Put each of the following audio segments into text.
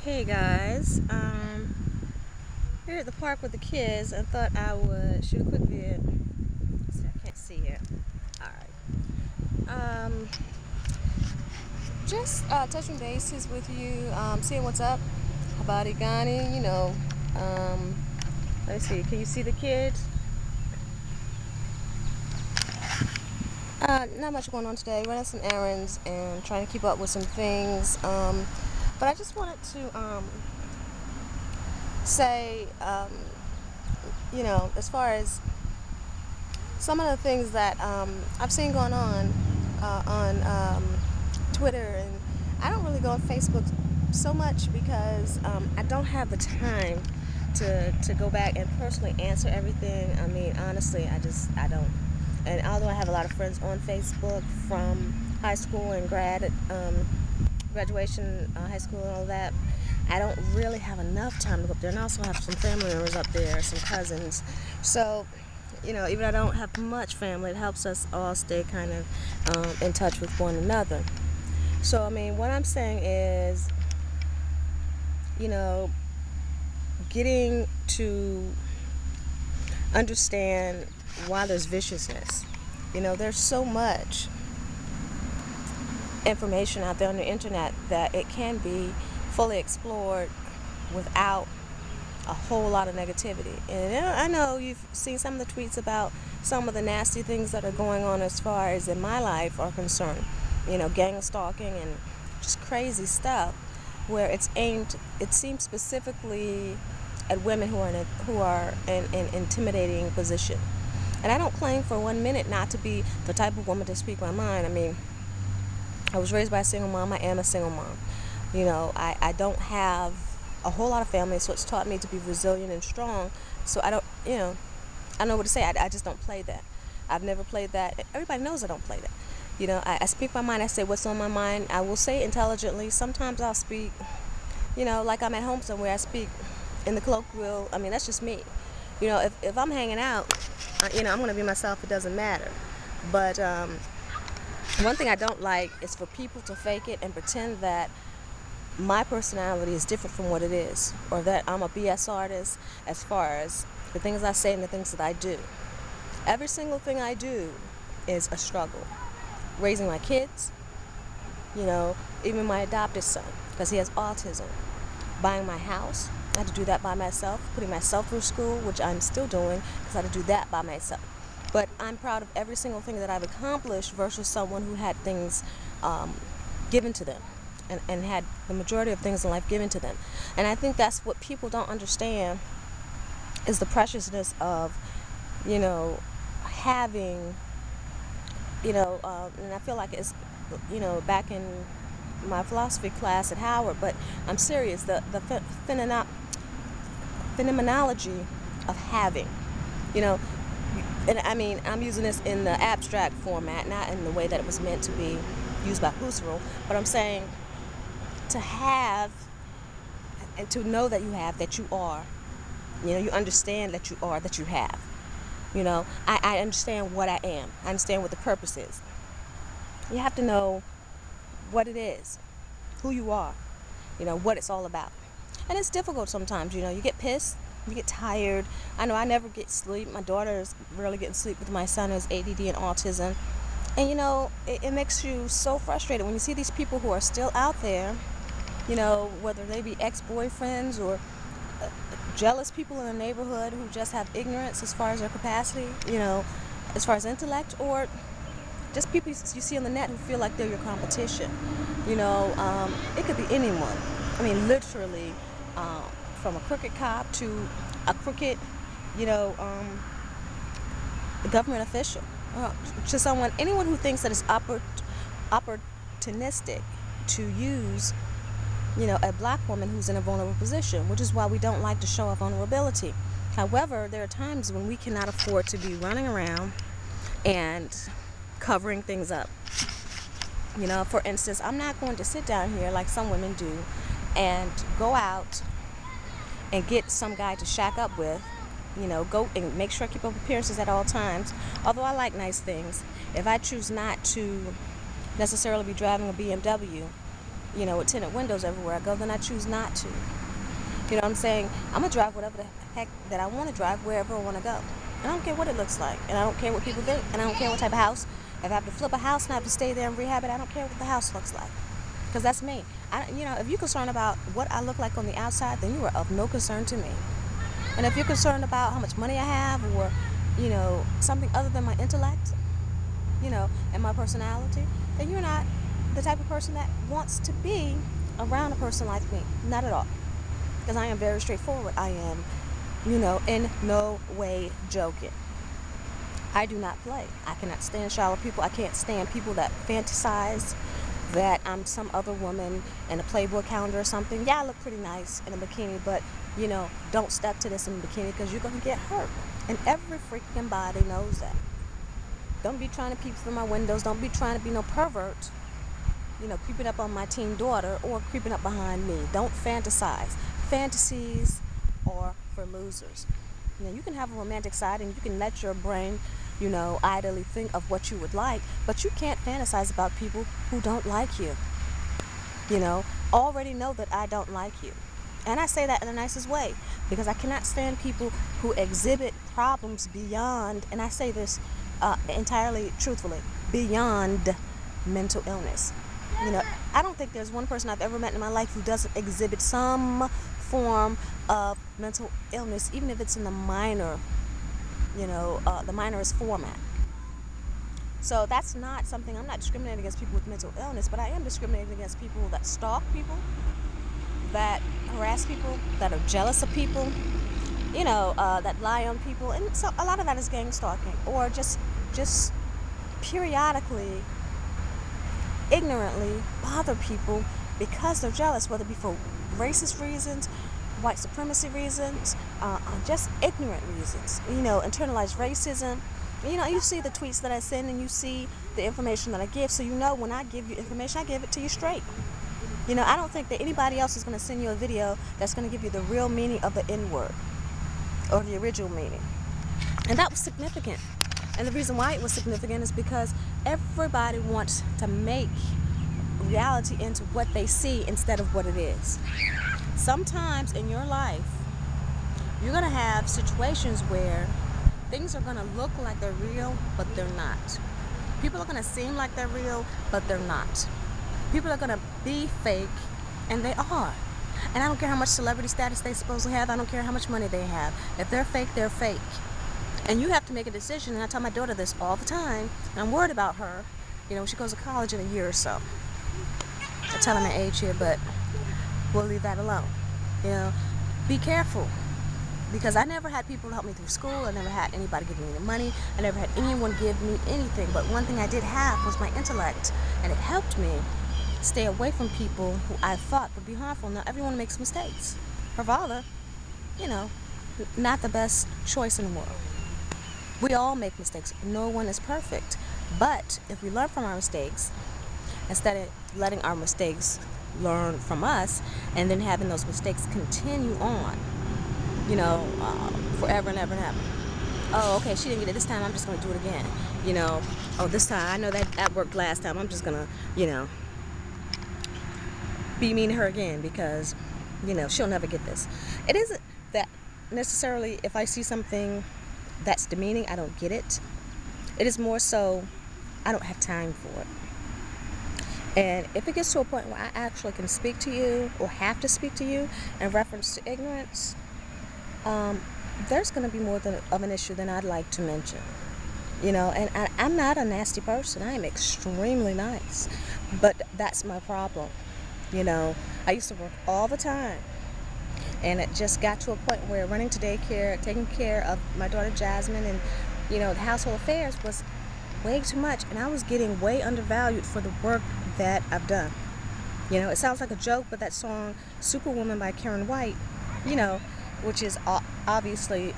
Hey guys, here at the park with the kids. I thought I would shoot a quick vid. See, I can't see here. All right. Just touching bases with you, seeing what's up about Igani. Let me see. Can you see the kids? Not much going on today. Running some errands and trying to keep up with some things. But I just wanted to say, as far as some of the things that I've seen going on Twitter, and I don't really go on Facebook so much because I don't have the time to go back and personally answer everything. I mean, honestly, I don't. And although I have a lot of friends on Facebook from high school and graduation, high school and all that, I don't really have enough time to go up there. And I also have some family members up there, some cousins. So, even I don't have much family, it helps us all stay kind of in touch with one another. So, I mean, what I'm saying is, getting to understand why there's viciousness. There's so much information out there on the internet that it can be fully explored without a whole lot of negativity. And I know you've seen some of the tweets about some of the nasty things that are going on as far as in my life are concerned. Gang stalking and just crazy stuff where it seems specifically at women who are in an intimidating position. And I don't claim for 1 minute not to be the type of woman to speak my mind. I mean, I was raised by a single mom. I am a single mom. I don't have a whole lot of family, so it's taught me to be resilient and strong. So I don't know what to say. I just don't play that. I've never played that. Everybody knows I don't play that. I speak my mind. I say what's on my mind. I will say intelligently. Sometimes I'll speak, like I'm at home somewhere. I speak in the colloquial. I mean, that's just me. If I'm hanging out, I'm going to be myself. It doesn't matter. But one thing I don't like is for people to fake it and pretend that my personality is different from what it is, or that I'm a BS artist as far as the things I say and the things that I do. Every single thing I do is a struggle. Raising my kids, even my adopted son, because he has autism. Buying my house, I had to do that by myself. Putting myself through school, which I'm still doing, because I had to do that by myself. But I'm proud of every single thing that I've accomplished versus someone who had things given to them and had the majority of things in life given to them. And I think that's what people don't understand is the preciousness of, having, and I feel like it's, back in my philosophy class at Howard, but I'm serious, the phenomenology of having, and I mean, I'm using this in the abstract format, not in the way that it was meant to be used by Husserl, but I'm saying to have and to know that you have, that you are, you understand that you are, that you have. I understand what I am. I understand what the purpose is. You have to know what it is, who you are, what it's all about. And it's difficult sometimes, you get pissed, you get tired. I know I never get sleep. My daughter is rarely getting sleep with my son who has ADD and autism. And it makes you so frustrated when you see these people who are still out there, whether they be ex-boyfriends or jealous people in the neighborhood who just have ignorance as far as their capacity, as far as intellect, or just people you see on the net who feel like they're your competition. It could be anyone. I mean, literally, from a crooked cop to a crooked, government official, to anyone who thinks that it's opportunistic to use, a black woman who's in a vulnerable position, which is why we don't like to show our vulnerability. However, there are times when we cannot afford to be running around and covering things up. For instance, I'm not going to sit down here like some women do and go out and get some guy to shack up with, go and make sure I keep up appearances at all times. Although I like nice things, if I choose not to necessarily be driving a BMW, with tinted windows everywhere I go, then I choose not to. You know what I'm saying? I'm going to drive whatever the heck that I want to drive wherever I want to go. And I don't care what it looks like. And I don't care what people think. And I don't care what type of house. If I have to flip a house and I have to stay there and rehab it, I don't care what the house looks like. Because that's me. If you're concerned about what I look like on the outside, then you are of no concern to me. And if you're concerned about how much money I have or, something other than my intellect, and my personality, then you're not the type of person that wants to be around a person like me. Not at all. Because I am very straightforward. I am, in no way joking. I do not play. I cannot stand shallow people. I can't stand people that fantasize that I'm some other woman in a Playboy calendar or something. Yeah, I look pretty nice in a bikini, but, don't step to this in a bikini because you're going to get hurt. And every freaking body knows that. Don't be trying to peep through my windows. Don't be trying to be no pervert, creeping up on my teen daughter or creeping up behind me. Don't fantasize. Fantasies are for losers. You can have a romantic side and you can let your brain, idly think of what you would like, but you can't fantasize about people who don't like you. Already know that I don't like you. And I say that in the nicest way because I cannot stand people who exhibit problems beyond, and I say this entirely truthfully, beyond mental illness. I don't think there's one person I've ever met in my life who doesn't exhibit some form of mental illness, even if it's in the minor, the minorest format. So that's not something, I'm not discriminating against people with mental illness, but I am discriminating against people that stalk people, that harass people, that are jealous of people, that lie on people. And so a lot of that is gang stalking, or just periodically, ignorantly bother people because they're jealous, whether it be for racist reasons, white supremacy reasons, just ignorant reasons, internalized racism. You see the tweets that I send and you see the information that I give, so when I give you information, I give it to you straight. I don't think that anybody else is going to send you a video that's going to give you the real meaning of the N-word or the original meaning. And that was significant. And the reason why it was significant is because everybody wants to make reality into what they see instead of what it is. Sometimes in your life, you're going to have situations where things are going to look like they're real, but they're not. People are going to seem like they're real, but they're not. People are going to be fake, and they are. And I don't care how much celebrity status they supposedly have. I don't care how much money they have. If they're fake, they're fake. And you have to make a decision, and I tell my daughter this all the time, and I'm worried about her, when she goes to college in a year or so. I tell her my age here, but we'll leave that alone. Be careful. Because I never had people help me through school. I never had anybody give me any money. I never had anyone give me anything. But one thing I did have was my intellect, and it helped me stay away from people who I thought would be harmful. Now, everyone makes mistakes. Her father, not the best choice in the world. We all make mistakes. No one is perfect. But if we learn from our mistakes, instead of letting our mistakes learn from us and then having those mistakes continue on, forever and ever and ever. Oh, okay, she didn't get it this time, I'm just going to do it again. Oh, this time, I know that worked last time, I'm just going to, be mean to her again because, she'll never get this. It isn't that necessarily if I see something that's demeaning, I don't get it. It is more so I don't have time for it. And if it gets to a point where I actually can speak to you or have to speak to you in reference to ignorance, there's going to be more of an issue than I'd like to mention. And I'm not a nasty person. I am extremely nice. But that's my problem. I used to work all the time. And it just got to a point where running to daycare, taking care of my daughter Jasmine, and, the household affairs was way too much. And I was getting way undervalued for the work that I've done. It sounds like a joke, but that song, Superwoman by Karen White, which is obviously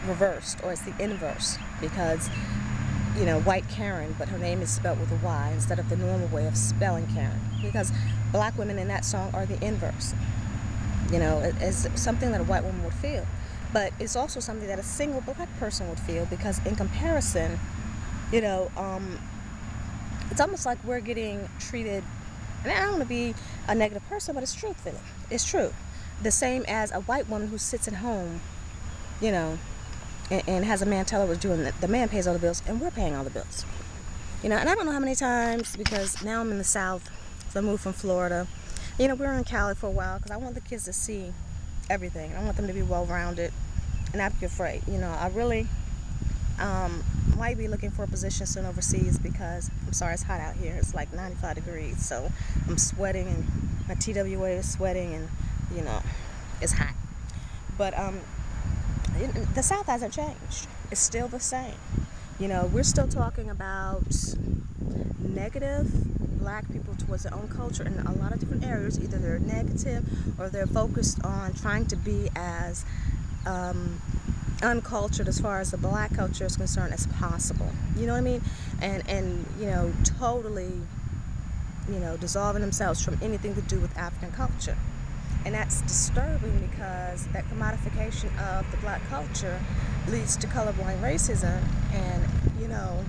reversed, or it's the inverse, because, White Karen, but her name is spelled with a Y instead of the normal way of spelling Karen, because black women in that song are the inverse. It's something that a white woman would feel, but it's also something that a single black person would feel, because in comparison, it's almost like we're getting treated And I don't want to be a negative person, but it's truth in it. It's true. The same as a white woman who sits at home, you know, and has a man tell her what to do, and the man pays all the bills, and we're paying all the bills. You know, and I don't know how many times, because now I'm in the South, so I moved from Florida. You know, we were in Cali for a while because I want the kids to see everything. I want them to be well-rounded and not be afraid. You know, I really might be looking for a position soon overseas because, I'm sorry, it's hot out here. It's like 95 degrees, so I'm sweating, and my TWA is sweating, and, you know, it's hot. But the South hasn't changed. It's still the same. You know, we're still talking about negative black people towards their own culture in a lot of different areas. Either they're negative or they're focused on trying to be as uncultured as far as the black culture is concerned as possible. You know what I mean? And you know, totally, you know, dissolving themselves from anything to do with African culture. And that's disturbing because that commodification of the black culture leads to colorblind racism. And, you know,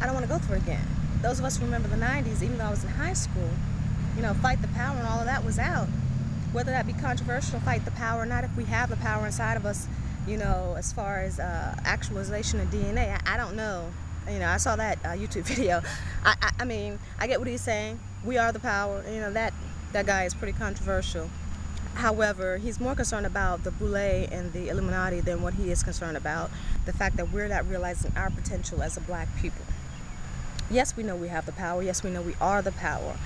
I don't want to go through it again. Those of us who remember the 90s, even though I was in high school, you know, Fight the Power and all of that was out. Whether that be controversial, fight the power or not, if we have the power inside of us, you know, as far as actualization of DNA, I don't know. You know, I saw that YouTube video. I mean, I get what he's saying. We are the power. You know, that guy is pretty controversial. However, he's more concerned about the Boule and the Illuminati than what he is concerned about the fact that we're not realizing our potential as a black people. Yes, we know we have the power. Yes, we know we are the power.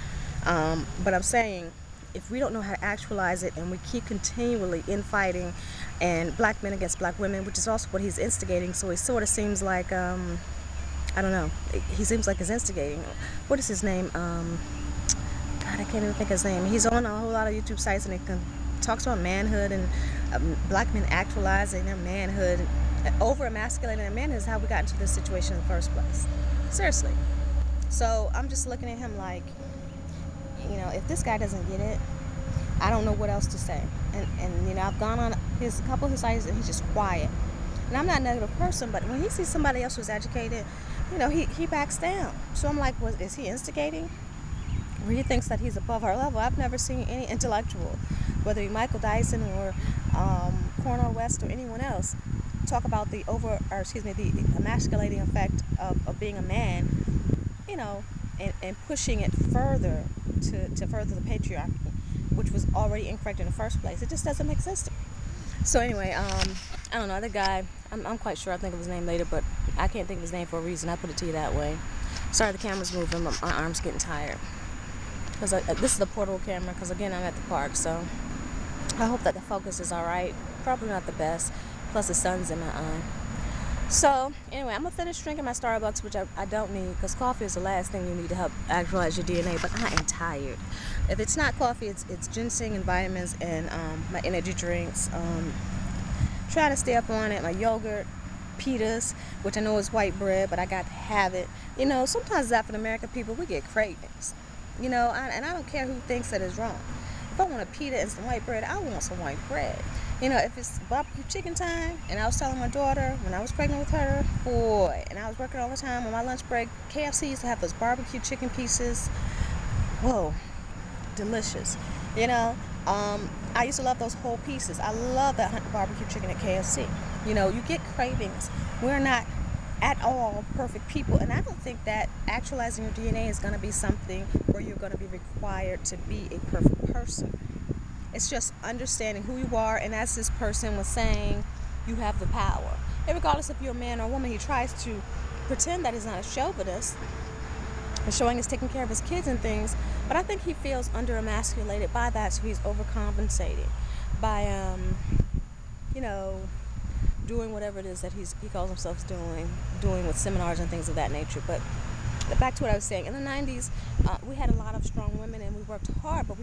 But I'm saying, if we don't know how to actualize it and we keep continually infighting and black men against black women, which is also what he's instigating, so it sort of seems like, I don't know, he seems like he's instigating. What is his name? God, I can't even think of his name. He's on a whole lot of YouTube sites, and he talks about manhood and black men actualizing their manhood. Over emasculating their manhood is how we got into this situation in the first place. Seriously. So I'm just looking at him like, you know, if this guy doesn't get it, I don't know what else to say. And you know, I've gone on a couple of his sites, and he's just quiet. And I'm not a negative person, but when he sees somebody else who's educated, you know, he backs down. So I'm like, is he instigating? Or he thinks that he's above our level. I've never seen any intellectual, whether it be Michael Dyson or Cornel West or anyone else, talk about the emasculating effect of being a man, you know, and pushing it further to further the patriarchy, which was already incorrect in the first place. It just doesn't make sense to me. So anyway, I don't know, the guy, I'm quite sure I'll think of his name later, but I can't think of his name for a reason. I put it to you that way. Sorry, the camera's moving, but my arm's getting tired. Because this is the portable camera, because again, I'm at the park, so I hope that the focus is alright. Probably not the best, plus the sun's in my eye. So anyway, I'm going to finish drinking my Starbucks, which I don't need, because coffee is the last thing you need to help actualize your DNA, but I am tired. If it's not coffee, it's ginseng and vitamins and my energy drinks. Try to stay up on it, my yogurt, pitas, which I know is white bread, but I got to have it. You know, sometimes as African American people, we get cravings. You know, and I don't care who thinks that is wrong. If I want a pita and some white bread, I want some white bread. You know, if it's barbecue chicken time, and I was telling my daughter when I was pregnant with her, boy, and I was working all the time on my lunch break, KFC used to have those barbecue chicken pieces. Whoa, delicious. You know, I used to love those whole pieces. I love that barbecue chicken at KFC. You know, you get cravings. We're not at all perfect people, and I don't think that actualizing your DNA is going to be something where you're going to be required to be a perfect person. It's just understanding who you are, and as this person was saying, you have the power. And regardless if you're a man or a woman, he tries to pretend that he's not a chauvinist and showing he's taking care of his kids and things, but I think he feels under-emasculated by that, so he's overcompensating by you know, doing whatever it is that he calls himself doing with seminars and things of that nature. But back to what I was saying, in the 90s, we had a lot of strong women, and we worked hard, but